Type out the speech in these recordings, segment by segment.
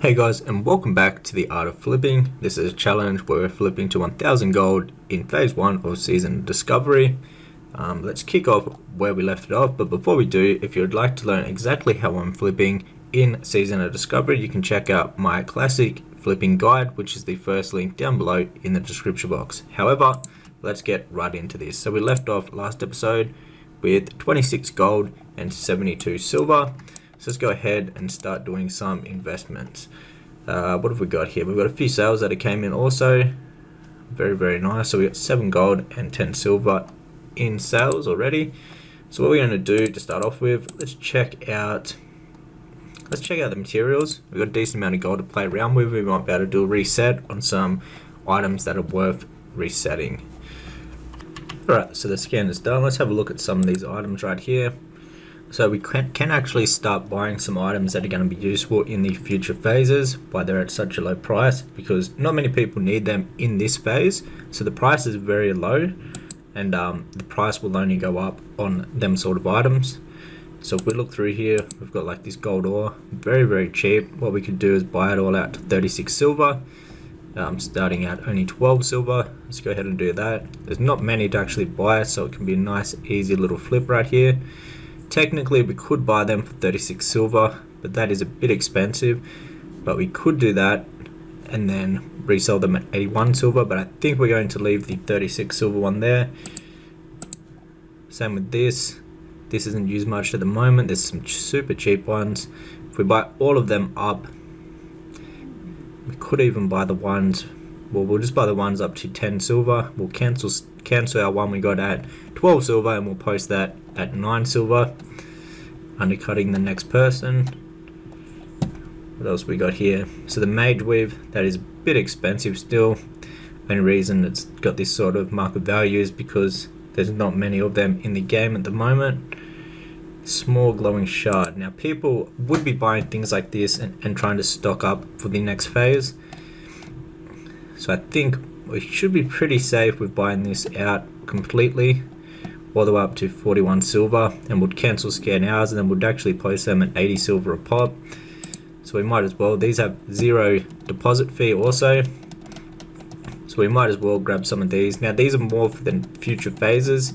Hey guys, and welcome back to the Art of Flipping. This is a challenge where we're flipping to 1000 gold in phase 1 of season discovery. Let's kick off where we left it off, but before we do, if you'd like to learn exactly how I'm flipping in season of discovery, you can check out my classic flipping guide, which is the first link down below in the description box. However, let's get right into this. So we left off last episode with 26 gold and 72 silver. So let's go ahead and start doing some investments. What have we got here? We've got a few sales that came in also. Very nice. So we got 7 gold and 10 silver in sales already. So what we're going to do to start off with, let's check out the materials. We've got a decent amount of gold to play around with. We might be able to do a reset on some items that are worth resetting. Alright, so the scan is done. Let's have a look at some of these items right here. So we can actually start buying some items that are going to be useful in the future phases, why they're at such a low price, because not many people need them in this phase. So the price is very low, and the price will only go up on them sort of items. So if we look through here, we've got like this gold ore, very cheap. What we could do is buy it all out to 36 silver, starting at only 12 silver. Let's go ahead and do that. There's not many to actually buy, so it can be a nice easy little flip right here. Technically we could buy them for 36 silver, but that is a bit expensive, but we could do that and then resell them at 81 silver, but I think we're going to leave the 36 silver one there. Same with this isn't used much at the moment. There's some super cheap ones. If we buy all of them up, we could even buy the ones, well, we'll just buy the ones up to 10 silver. We'll cancel our one we got at 12 silver and we'll post that at 9 silver, undercutting the next person. What else we got here? So the mage weave, that is a bit expensive still. Only reason it's got this sort of market value is because there's not many of them in the game at the moment. Small glowing shard. Now people would be buying things like this and trying to stock up for the next phase. So I think we should be pretty safe with buying this out completely, all the way up to 41 silver, and we'll cancel scan hours and then we'll actually post them at 80 silver a pop. So we might as well, these have 0 deposit fee also, so we might as well grab some of these. Now these are more for the future phases,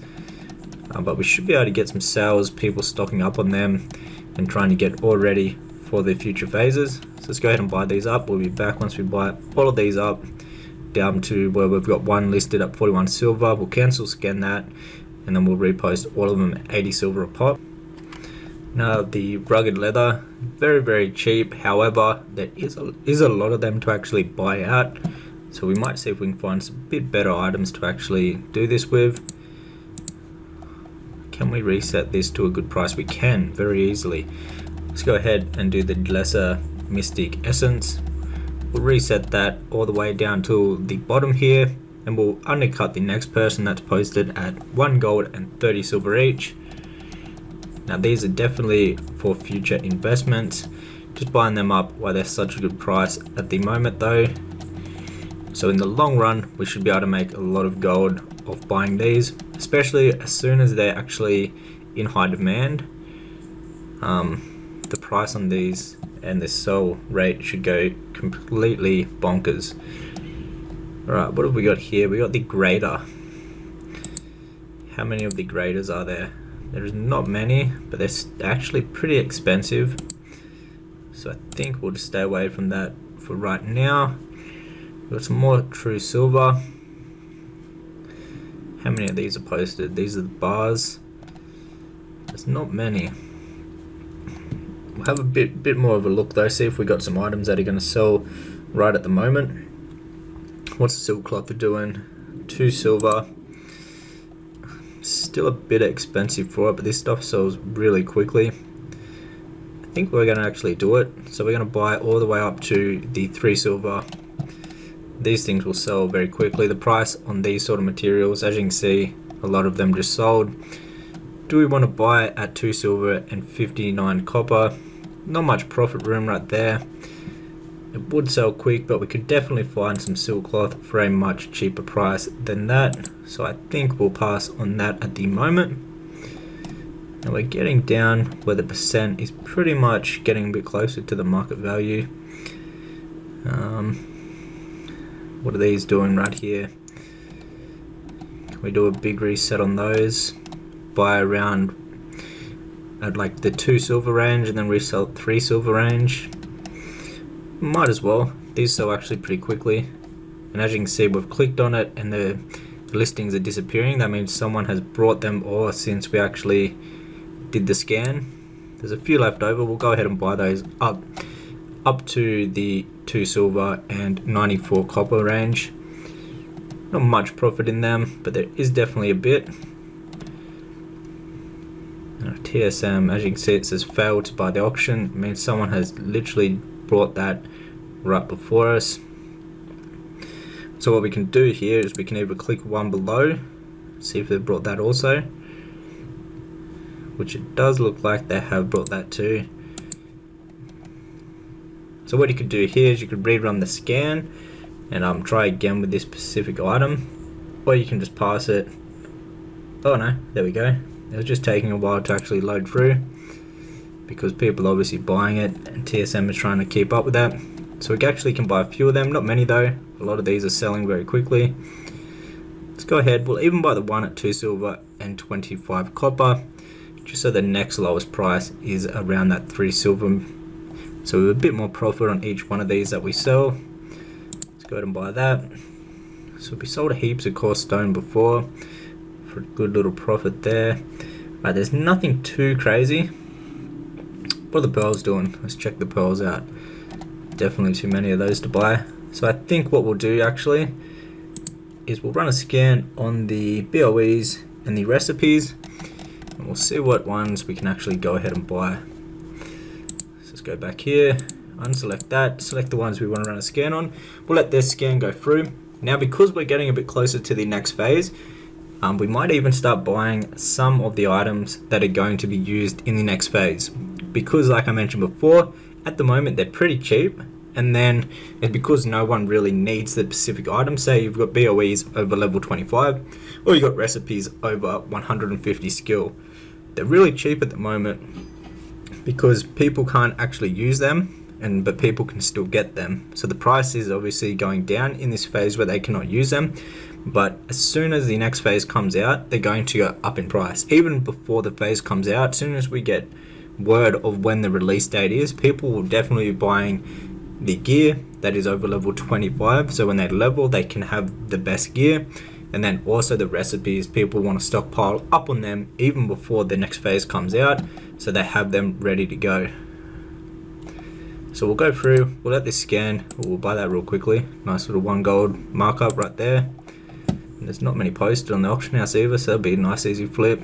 but we should be able to get some sales, people stocking up on them and trying to get all ready for the future phases. So let's go ahead and buy these up. We'll be back once we buy all of these up down to where we've got one listed at 41 silver. We'll cancel scan that and then we'll repost all of them at 80 silver a pop. Now the rugged leather, very cheap. However, there is a lot of them to actually buy out, so we might see if we can find some bit better items to actually do this with. Can we reset this to a good price? We can very easily. Let's go ahead and do the lesser mystic essence. We'll reset that all the way down to the bottom here, and we'll undercut the next person that's posted at 1 gold and 30 silver each. Now these are definitely for future investments, just buying them up while they're such a good price at the moment though. So in the long run we should be able to make a lot of gold off buying these, especially as soon as they're actually in high demand. The price on these and the sell rate should go completely bonkers. Alright, what have we got here? We got the grader. How many of the graders are there? There's not many, but they're actually pretty expensive. So I think we'll just stay away from that for right now. We've got some more true silver. How many of these are posted? These are the bars. There's not many. We'll have a bit more of a look though, see if we got some items that are going to sell right at the moment. What's the silk cloth doing? 2 silver. Still a bit expensive for it, but this stuff sells really quickly. I think we're going to actually do it. So we're going to buy all the way up to the 3 silver. These things will sell very quickly. The price on these sort of materials, as you can see, a lot of them just sold. Do we want to buy it at 2 silver and 59 copper? Not much profit room right there. It would sell quick, but we could definitely find some silk cloth for a much cheaper price than that. So I think we'll pass on that at the moment. And we're getting down where the percent is pretty much getting a bit closer to the market value. What are these doing right here? Can we do a big reset on those? Buy around at like the 2 silver range and then resell 3 silver range. Might as well. These sell actually pretty quickly. And as you can see, we've clicked on it and the listings are disappearing. That means someone has brought them all since we actually did the scan. There's a few left over. We'll go ahead and buy those up to the 2 silver and 94 copper range. Not much profit in them, but there is definitely a bit. TSM, as you can see, it says failed to buy the auction. It means someone has literally brought that right before us. So what we can do here is we can either click one below, see if they've brought that also, which it does look like they have brought that too. So what you could do here is you could rerun the scan and try again with this specific item, or you can just pass it. Oh no, there we go. It was just taking a while to actually load through because people are obviously buying it and TSM is trying to keep up with that. So we actually can buy a few of them, not many though. A lot of these are selling very quickly. Let's go ahead, we'll even buy the one at 2 silver and 25 copper, just so the next lowest price is around that 3 silver. So we have a bit more profit on each one of these that we sell. Let's go ahead and buy that. So we sold heaps of coarse stone before for a good little profit there. Right, there's nothing too crazy. What are the pearls doing? Let's check the pearls out. Definitely too many of those to buy. So I think what we'll do actually is we'll run a scan on the BOEs and the recipes and we'll see what ones we can actually go ahead and buy. So let's go back here, unselect that, select the ones we want to run a scan on. We'll let this scan go through. Now because we're getting a bit closer to the next phase, we might even start buying some of the items that are going to be used in the next phase. Because like I mentioned before, at the moment they're pretty cheap, and then it's because no one really needs the specific item. Say you've got BOEs over level 25 or you've got recipes over 150 skill. They're really cheap at the moment because people can't actually use them, but people can still get them. So the price is obviously going down in this phase where they cannot use them, but as soon as the next phase comes out, they're going to go up in price. Even before the phase comes out, as soon as we get word of when the release date is, people will definitely be buying the gear that is over level 25, so when they level they can have the best gear. And then also the recipes, people want to stockpile up on them even before the next phase comes out, so they have them ready to go. So we'll go through, we'll let this scan, we'll buy that real quickly. Nice little 1 gold markup right there. And there's not many posted on the auction house either, so that'll be a nice easy flip.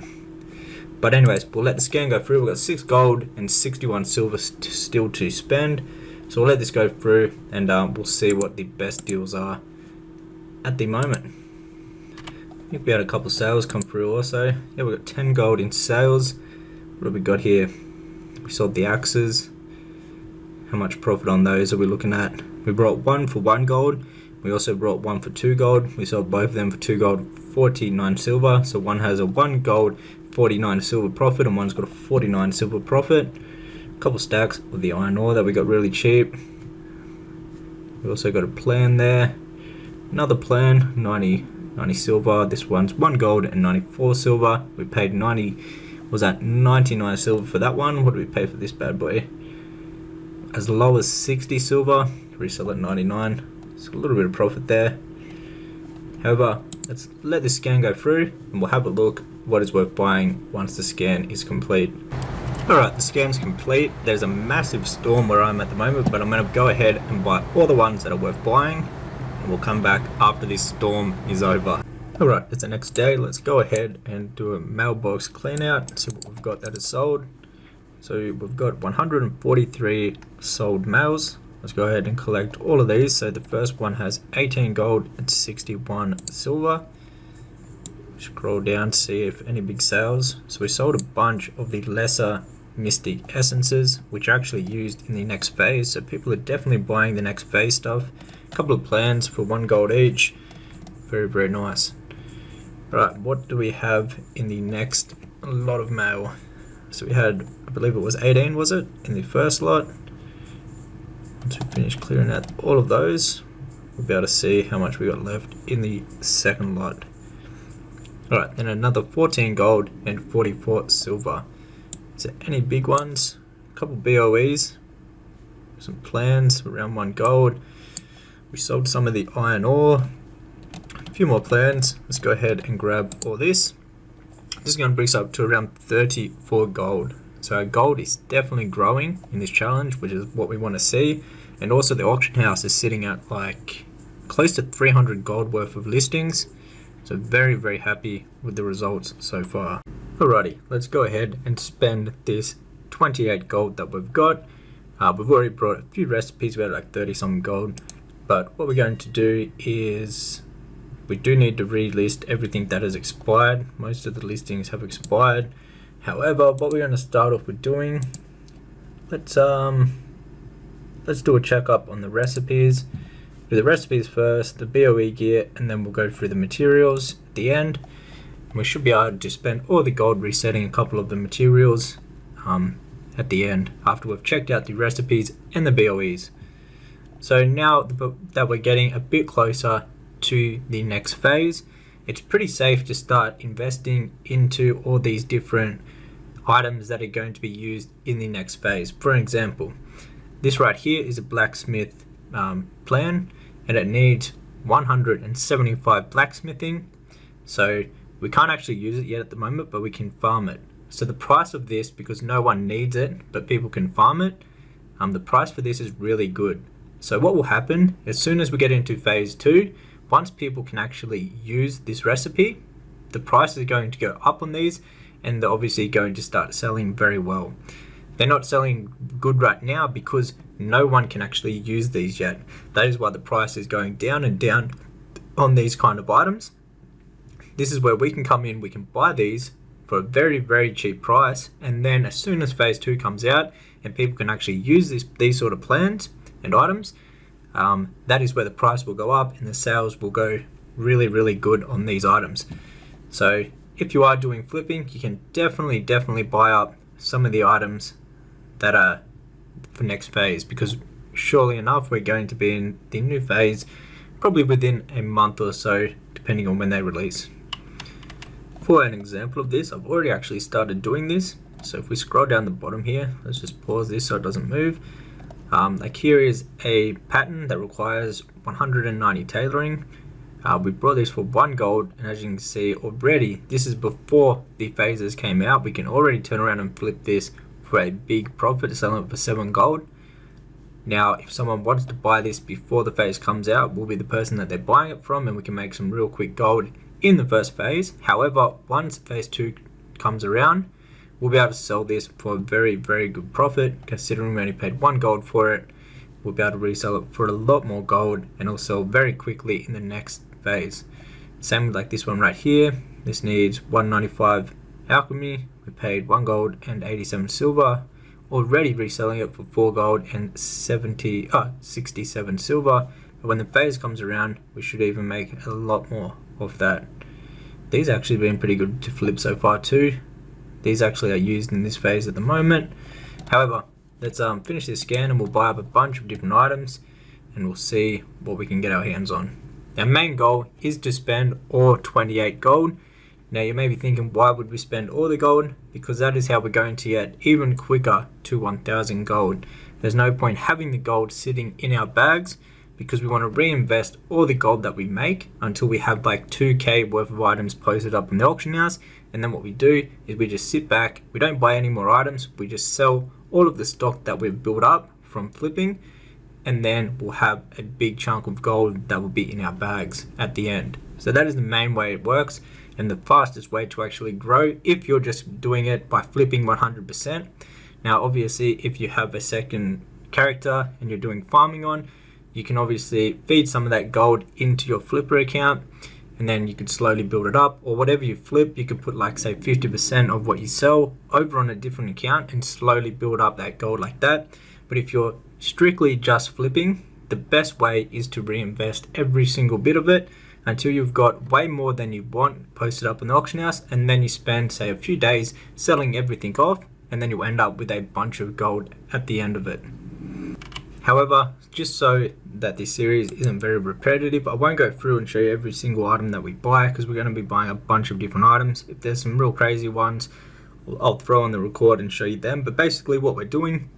But anyways, we'll let the scan go through. We've got 6 gold and 61 silver still to spend. So we'll let this go through and we'll see what the best deals are at the moment. I think we had a couple sales come through also. Yeah, we got 10 gold in sales. What have we got here? We sold the axes. How much profit on those are we looking at? We brought one for 1 gold. We also brought one for 2 gold. We sold both of them for 2 gold, 49 silver. So one has a 1 gold, 49 silver profit, and one's got a 49 silver profit. A couple stacks of the iron ore that we got really cheap. We also got a plan there. Another plan, 90 silver. This one's 1 gold and 94 silver. We paid 99 silver for that one. What do we pay for this bad boy? As low as 60 silver. Resell at 99. So a little bit of profit there. However, let's let this scan go through and we'll have a look what is worth buying once the scan is complete. Alright, the scan's complete. There's a massive storm where I'm at the moment, but I'm going to go ahead and buy all the ones that are worth buying, and we'll come back after this storm is over. Alright, it's the next day. Let's go ahead and do a mailbox clean out and see what we've got that is sold. So we've got 143 sold mails. Let's go ahead and collect all of these. So the first one has 18 gold and 61 silver. Scroll down to see if any big sales. So we sold a bunch of the lesser mystic essences, which are actually used in the next phase. So people are definitely buying the next phase stuff. A couple of plans for 1 gold each. Very, very nice. Right, what do we have in the next lot of mail? So we had, I believe it was 18, was it? In the first lot. Once we finish clearing out all of those, we'll be able to see how much we got left in the second lot. Alright, then another 14 gold and 44 silver. Is there any big ones? A couple BOEs, some plans, around 1 gold. We sold some of the iron ore, a few more plans. Let's go ahead and grab all this. This is going to bring us up to around 34 gold. So our gold is definitely growing in this challenge, which is what we want to see. And also the auction house is sitting at like close to 300 gold worth of listings. So very, very happy with the results so far. Alrighty, let's go ahead and spend this 28 gold that we've got. We've already brought a few recipes, we had like 30 some gold. But what we're going to do is we do need to relist everything that has expired. Most of the listings have expired. However, what we're going to start off with doing, let's do a checkup on the recipes. Do the recipes first, the BOE gear, and then we'll go through the materials at the end. And we should be able to spend all the gold resetting a couple of the materials at the end after we've checked out the recipes and the BOEs. So now that we're getting a bit closer to the next phase, it's pretty safe to start investing into all these different items that are going to be used in the next phase. For example, this right here is a blacksmith plan, and it needs 175 blacksmithing. So we can't actually use it yet at the moment, but we can farm it. So the price of this, because no one needs it but people can farm it, the price for this is really good. So what will happen as soon as we get into phase 2, once people can actually use this recipe, the price is going to go up on these, and they're obviously going to start selling very well. They're not selling good right now because no one can actually use these yet. That is why the price is going down and down on these kind of items. This is where we can come in, we can buy these for a very, very cheap price, and then as soon as phase 2 comes out and people can actually use these sort of plans and items, that is where the price will go up and the sales will go really, really good on these items. So if you are doing flipping, you can definitely buy up some of the items that are for next phase, because surely enough we're going to be in the new phase probably within a month or so, depending on when they release. For an example of this, I've already actually started doing this. So if we scroll down the bottom here, let's just pause this so it doesn't move. Like here is a pattern that requires 190 tailoring. We brought this for 1 gold, and as you can see already, this is before the phases came out. We can already turn around and flip this for a big profit, selling it for 7 gold. Now if someone wants to buy this before the phase comes out, we'll be the person that they're buying it from, and we can make some real quick gold in the first phase. However, once phase 2 comes around, we'll be able to sell this for a very, very good profit. Considering we only paid 1 gold for it, we'll be able to resell it for a lot more gold, and it'll sell very quickly in the next phase. Same with like this one right here. This needs 195 alchemy. We paid 1 gold and 87 silver. Already reselling it for 4 gold and 67 silver. But when the phase comes around, we should even make a lot more of that. These actually been pretty good to flip so far too. These actually are used in this phase at the moment. However, let's finish this scan and we'll buy up a bunch of different items and we'll see what we can get our hands on. Our main goal is to spend all 28 gold. Now you may be thinking, why would we spend all the gold? Because that is how we're going to get even quicker to 1000 gold. There's no point having the gold sitting in our bags, because we want to reinvest all the gold that we make until we have like 2k worth of items posted up in the auction house. And then what we do is we just sit back, we don't buy any more items, we just sell all of the stock that we've built up from flipping, and then we'll have a big chunk of gold that will be in our bags at the end. So that is the main way it works, and the fastest way to actually grow if you're just doing it by flipping 100%. Now obviously if you have a second character and you're doing farming on, you can obviously feed some of that gold into your flipper account, and then you could slowly build it up, or whatever you flip, you could put like say 50% of what you sell over on a different account and slowly build up that gold like that. But if you're strictly just flipping, the best way is to reinvest every single bit of it until you've got way more than you want posted up in the auction house, and then you spend say a few days selling everything off, and then you end up with a bunch of gold at the end of it. However, just so that this series isn't very repetitive, I won't go through and show you every single item that we buy, because we're going to be buying a bunch of different items. If there's some real crazy ones, I'll throw on the record and show you them. But basically what we're doing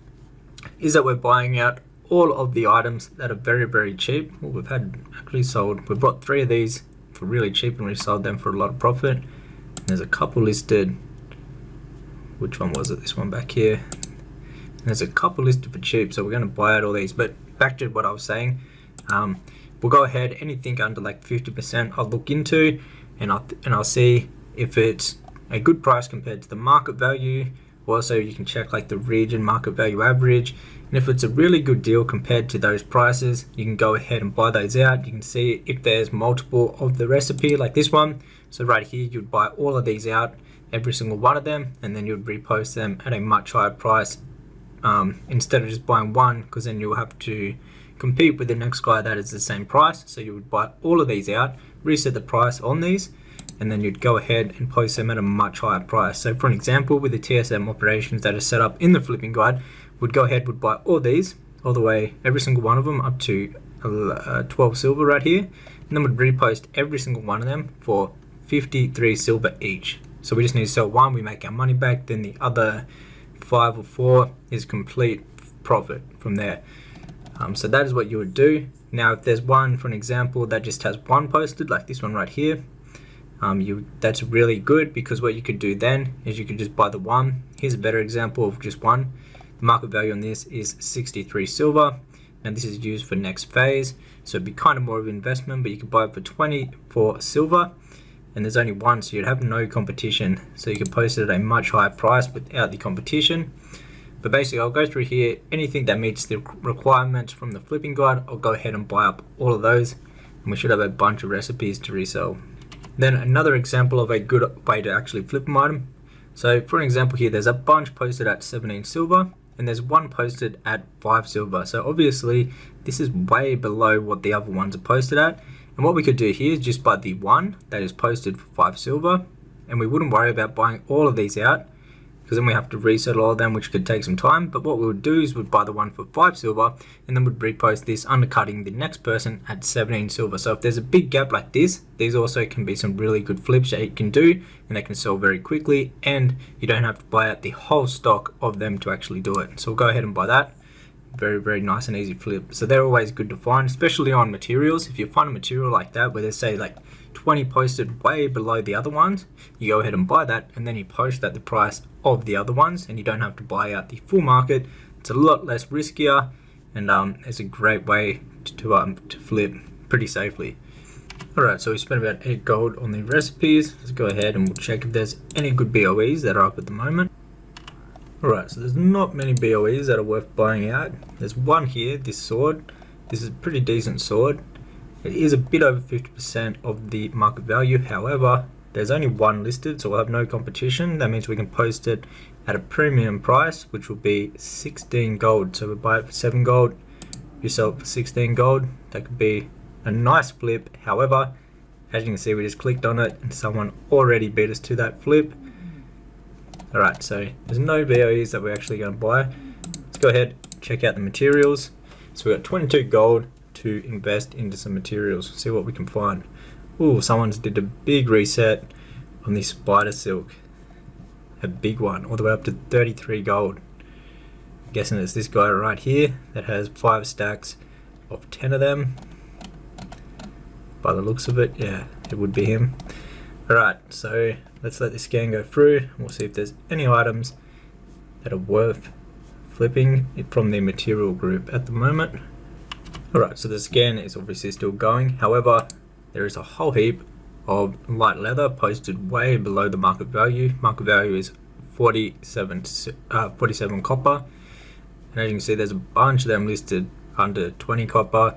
is that we're buying out all of the items that are very, very cheap. Well, we've bought 3 of these for really cheap and we sold them for a lot of profit. And there's a couple listed. Which one was it? This one back here. There's a couple listed for cheap, so we're going to buy out all these. But back to what I was saying, we'll go ahead, anything under like 50% I'll look into, and I'll see if it's a good price compared to the market value. Also, you can check like the region market value average, and if it's a really good deal compared to those prices, you can go ahead and buy those out. You can see if there's multiple of the recipe like this one. So right here, you'd buy all of these out, every single one of them, and then you'd repost them at a much higher price. Instead of just buying one, because then you'll have to compete with the next guy that is the same price. So you would buy all of these out, reset the price on these, and then you'd go ahead and post them at a much higher price. So for an example, with the TSM operations that are set up in the flipping guide, would buy all these all the way, every single one of them, up to 12 silver right here, and then would repost every single one of them for 53 silver each. So we just need to sell one, we make our money back, then the other 5 or 4 is complete profit from there. So that is what you would do. Now if there's one, for an example, that just has one posted, like this one right here, that's really good, because what you could do then is you could just buy the one. Here's a better example of just one. The market value on this is 63 silver. Now this is used for next phase, so it'd be kind of more of an investment, but you could buy it for 24 silver. And there's only one, so you'd have no competition, so you can post it at a much higher price without the competition. But basically, I'll go through here, anything that meets the requirements from the flipping guide, I'll go ahead and buy up all of those, and we should have a bunch of recipes to resell. Then another example of a good way to actually flip an item. So for an example here, there's a bunch posted at 17 silver, and there's one posted at 5 silver. So obviously, this is way below what the other ones are posted at. And what we could do here is just buy the one that is posted for 5 silver, and we wouldn't worry about buying all of these out, because then we have to resettle all of them, which could take some time. But what we would do is we'd buy the one for 5 silver, and then we'd repost this, undercutting the next person at 17 silver. So if there's a big gap like this, these also can be some really good flips that you can do, and they can sell very quickly, and you don't have to buy out the whole stock of them to actually do it. So we'll go ahead and buy that. Very, very nice and easy flip. So they're always good to find, especially on materials. If you find a material like that where there's say like 20 posted way below the other ones, you go ahead and buy that, and then you post at the price of the other ones, and you don't have to buy out the full market. It's a lot less riskier, and it's a great way to flip pretty safely. Alright, so we spent about 8 gold on the recipes. Let's go ahead and we'll check if there's any good BOEs that are up at the moment. Alright, so there's not many BOEs that are worth buying out. There's one here, this sword. This is a pretty decent sword. It is a bit over 50% of the market value. However, there's only one listed, so we'll have no competition. That means we can post it at a premium price, which will be 16 gold. So we buy it for 7 gold, you sell it for 16 gold. That could be a nice flip. However, as you can see, we just clicked on it and someone already beat us to that flip. Alright, so there's no BOEs that we're actually going to buy. Let's go ahead, check out the materials. So we've got 22 gold to invest into some materials, see what we can find. Ooh, someone's did a big reset on this spider silk. A big one, all the way up to 33 gold. I'm guessing it's this guy right here that has 5 stacks of 10 of them. By the looks of it, yeah, it would be him. Alright, so let's let this scan go through, and we'll see if there's any items that are worth flipping from the material group at the moment. Alright, so the scan is obviously still going. However, there is a whole heap of light leather posted way below the market value. Market value is 47 copper. And as you can see, there's a bunch of them listed under 20 copper.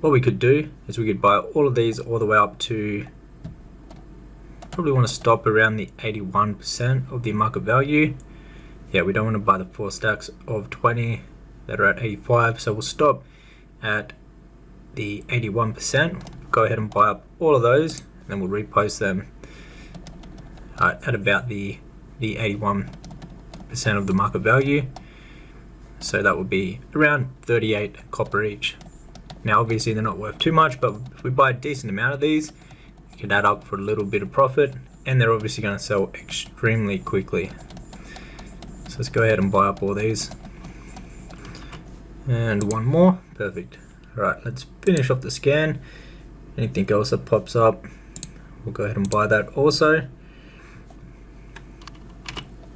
What we could do is we could buy all of these all the way up to, probably want to stop around the 81% of the market value. Yeah, we don't want to buy the 4 stacks of 20 that are at 85, so we'll stop at the 81%. Go ahead and buy up all of those, and then we'll repost them at about the 81% of the market value. So that would be around 38 copper each. Now obviously they're not worth too much, but if we buy a decent amount of these, you could add up for a little bit of profit, and they're obviously going to sell extremely quickly. So let's go ahead and buy up all these. And one more, perfect. Alright, let's finish off the scan. Anything else that pops up, we'll go ahead and buy that also.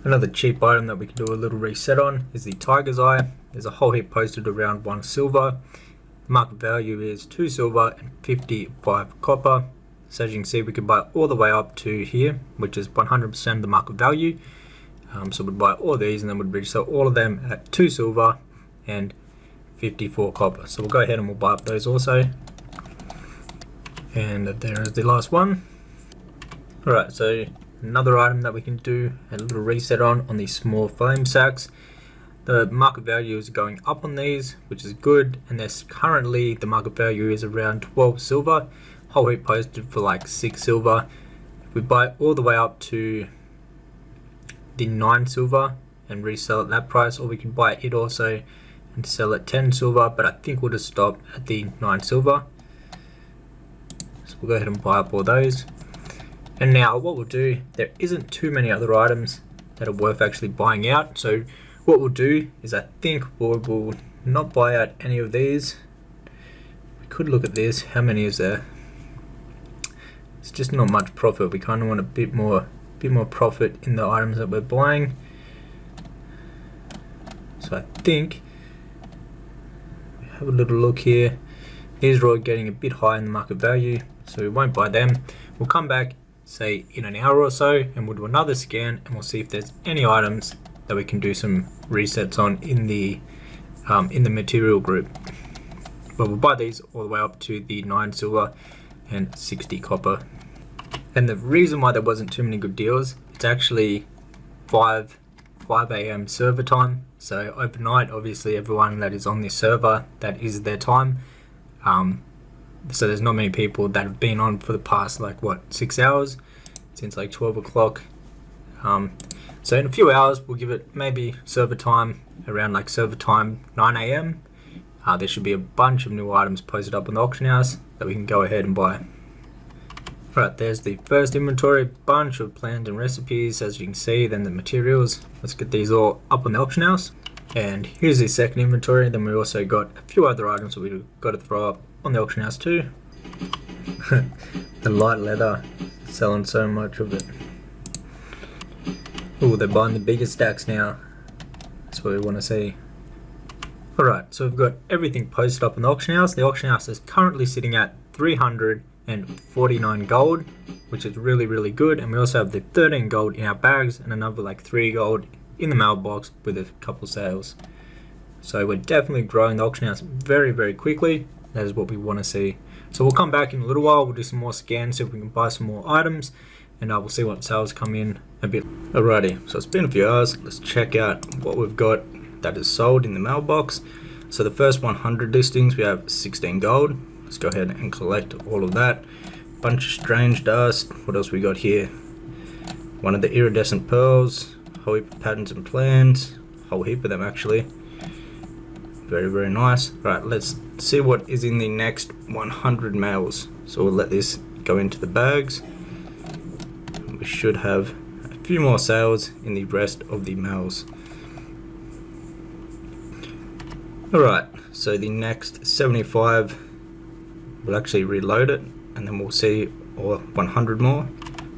Another cheap item that we can do a little reset on is the Tiger's Eye. There's a whole heap posted around 1 silver. The market value is 2 silver and 55 copper. So as you can see, we can buy all the way up to here, which is 100% of the market value. So we'd buy all these and then we'd resell all of them at 2 silver and 54 copper. So we'll go ahead and we'll buy up those also. And there is the last one. Alright, so another item that we can do a little reset on these small flame sacks. The market value is going up on these, which is good, and there's currently the market value is around 12 silver. Whole heap posted for like 6 silver. If we buy all the way up to the 9 silver and resell at that price, or we can buy it also and sell at 10 silver, but I think we'll just stop at the 9 silver. So we'll go ahead and buy up all those. And now what we'll do, there isn't too many other items that are worth actually buying out. So what we'll do is I think we'll not buy out any of these. We could look at this. How many is there? It's just not much profit. We kind of want a bit more profit in the items that we're buying. So I think we have a little look here. These are all getting a bit high in the market value, so we won't buy them. We'll come back, say in an hour or so, and we'll do another scan and we'll see if there's any items that we can do some resets on in the material group. But we'll buy these all the way up to the 9 silver and 60 copper. And the reason why there wasn't too many good deals, it's actually 5 a.m. server time. So overnight, obviously everyone that is on this server, that is their time. So there's not many people that have been on for the past 6 hours, since 12 o'clock. So in a few hours we'll give it maybe server time around server time 9 a.m. There should be a bunch of new items posted up on the auction house that we can go ahead and buy. Right, there's the first inventory, bunch of plans and recipes as you can see, then the materials. Let's get these all up on the auction house. And here's the second inventory. Then we also got a few other items that we've got to throw up on the auction house too. The light leather, selling so much of it. Oh, they're buying the bigger stacks now. That's what we want to see. Alright, so we've got everything posted up on the auction house. The auction house is currently sitting at 349 gold, which is really good. And we also have the 13 gold in our bags and another 3 gold in the mailbox with a couple sales. So we're definitely growing the auction house very quickly. That is what we want to see. So we'll come back in a little while, we'll do some more scans, see if we can buy some more items, and we'll see what sales come in a bit. Alrighty, so it's been a few hours. Let's check out what we've got that is sold in the mailbox. So the first 100 listings, we have 16 gold. Let's go ahead and collect all of that. Bunch of strange dust. What else we got here? One of the iridescent pearls, whole heap of patterns and plans, whole heap of them actually. Very nice. Right, let's see what is in the next 100 mails. So we'll let this go into the bags. We should have a few more sales in the rest of the mails. Alright, so the next 75, we'll actually reload it and then we'll see, or 100 more.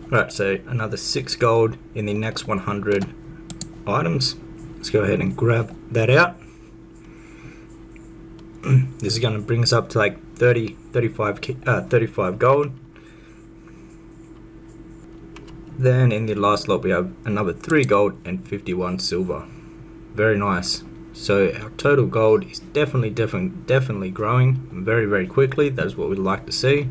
Alright, so another 6 gold in the next 100 items. Let's go ahead and grab that out. This is going to bring us up to 35 gold. Then in the last lot we have another 3 gold and 51 silver. Very nice. So our total gold is definitely growing very quickly. That is what we'd like to see.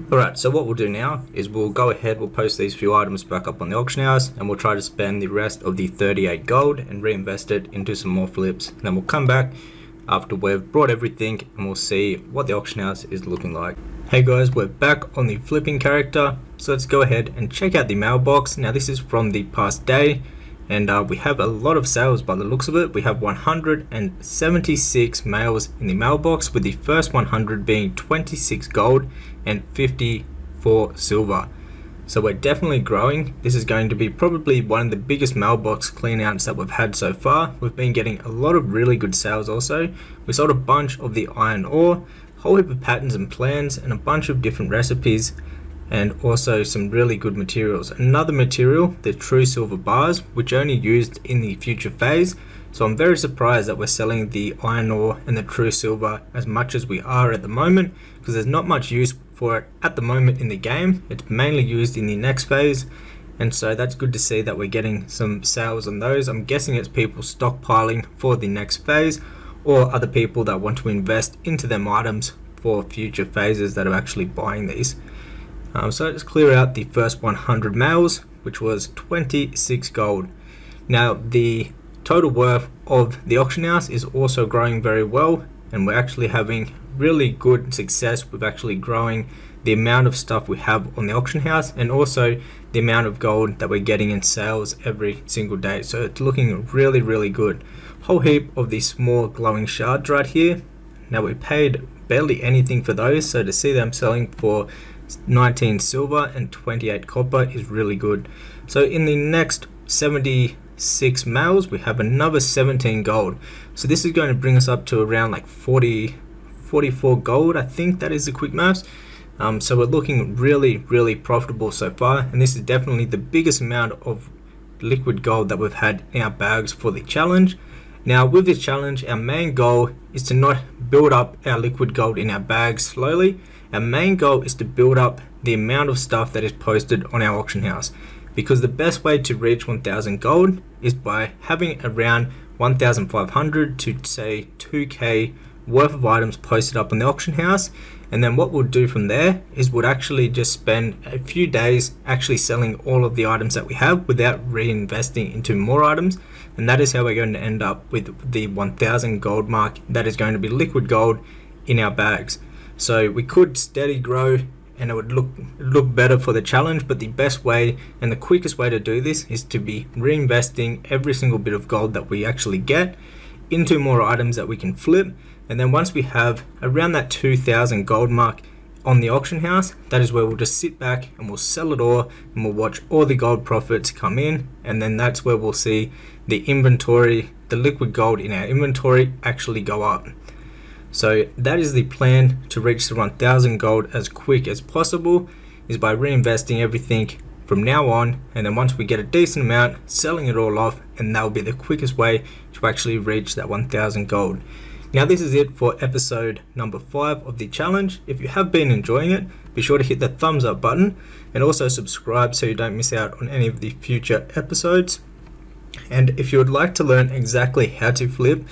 Alright, so what we'll do now is we'll go ahead, we'll post these few items back up on the auction house, and we'll try to spend the rest of the 38 gold and reinvest it into some more flips. And then we'll come back after we've brought everything and we'll see what the auction house is looking like. Hey guys, we're back on the flipping character, so let's go ahead and check out the mailbox. Now this is from the past day. and we have a lot of sales by the looks of it. We have 176 mails in the mailbox, with the first 100 being 26 gold and 54 silver. So we're definitely growing. This is going to be probably one of the biggest mailbox cleanouts that we've had so far. We've been getting a lot of really good sales also. We sold a bunch of the iron ore, a whole heap of patterns and plans, and a bunch of different recipes, and also some really good materials. Another material, the true silver bars, which are only used in the future phase. So I'm very surprised that we're selling the iron ore and the true silver as much as we are at the moment, because there's not much use for it at the moment in the game. It's mainly used in the next phase, and so that's good to see that we're getting some sales on those. I'm guessing it's people stockpiling for the next phase, or other people that want to invest into them items for future phases that are actually buying these. So let's clear out the first 100 mails, which was 26 gold. Now the total worth of the auction house is also growing very well, and we're actually having really good success with actually growing the amount of stuff we have on the auction house, and also the amount of gold that we're getting in sales every single day. So it's looking really good. Whole heap of these small glowing shards right here. Now we paid barely anything for those, so to see them selling for 19 silver and 28 copper is really good. So in the next 76 mails we have another 17 gold, so this is going to bring us up to around like 44 gold. I think that is the quick maths. So we're looking really profitable so far, and this is definitely the biggest amount of liquid gold that we've had in our bags for the challenge. Now with this challenge, our main goal is to not build up our liquid gold in our bags slowly. Our main goal is to build up the amount of stuff that is posted on our auction house, because the best way to reach 1000 gold is by having around 1500 to say 2k worth of items posted up on the auction house. And then what we'll do from there is we'll actually just spend a few days actually selling all of the items that we have without reinvesting into more items, and that is how we're going to end up with the 1000 gold mark that is going to be liquid gold in our bags. So we could steady grow and it would look better for the challenge, but the best way and the quickest way to do this is to be reinvesting every single bit of gold that we actually get into more items that we can flip. And then once we have around that 2000 gold mark on the auction house, that is where we'll just sit back and we'll sell it all, and we'll watch all the gold profits come in, and then that's where we'll see the inventory, the liquid gold in our inventory actually go up. So that is the plan to reach the 1000 gold as quick as possible, is by reinvesting everything from now on, and then once we get a decent amount, selling it all off, and that will be the quickest way to actually reach that 1000 gold. Now this is it for episode number 5 of the challenge. If you have been enjoying it, be sure to hit the thumbs up button, and also subscribe so you don't miss out on any of the future episodes. And if you would like to learn exactly how to flip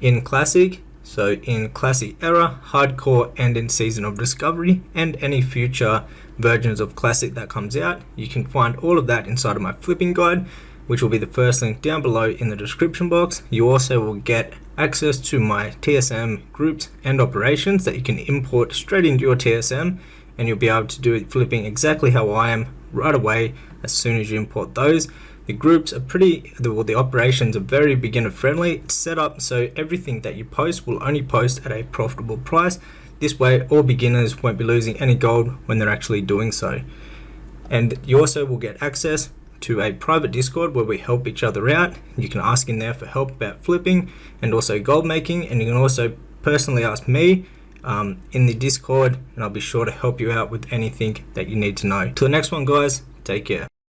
in Classic, so in Classic Era, Hardcore, and in Season of Discovery, and any future versions of Classic that comes out, you can find all of that inside of my flipping guide, which will be the first link down below in the description box. You also will get access to my TSM groups and operations that you can import straight into your TSM, and you'll be able to do flipping exactly how I am right away as soon as you import those. The groups are the operations are very beginner friendly. It's set up so everything that you post will only post at a profitable price. This way all beginners won't be losing any gold when they're actually doing so. And you also will get access to a private Discord where we help each other out. You can ask in there for help about flipping and also gold making, and you can also personally ask me in the Discord, and I'll be sure to help you out with anything that you need to know. Till the next one, guys, take care.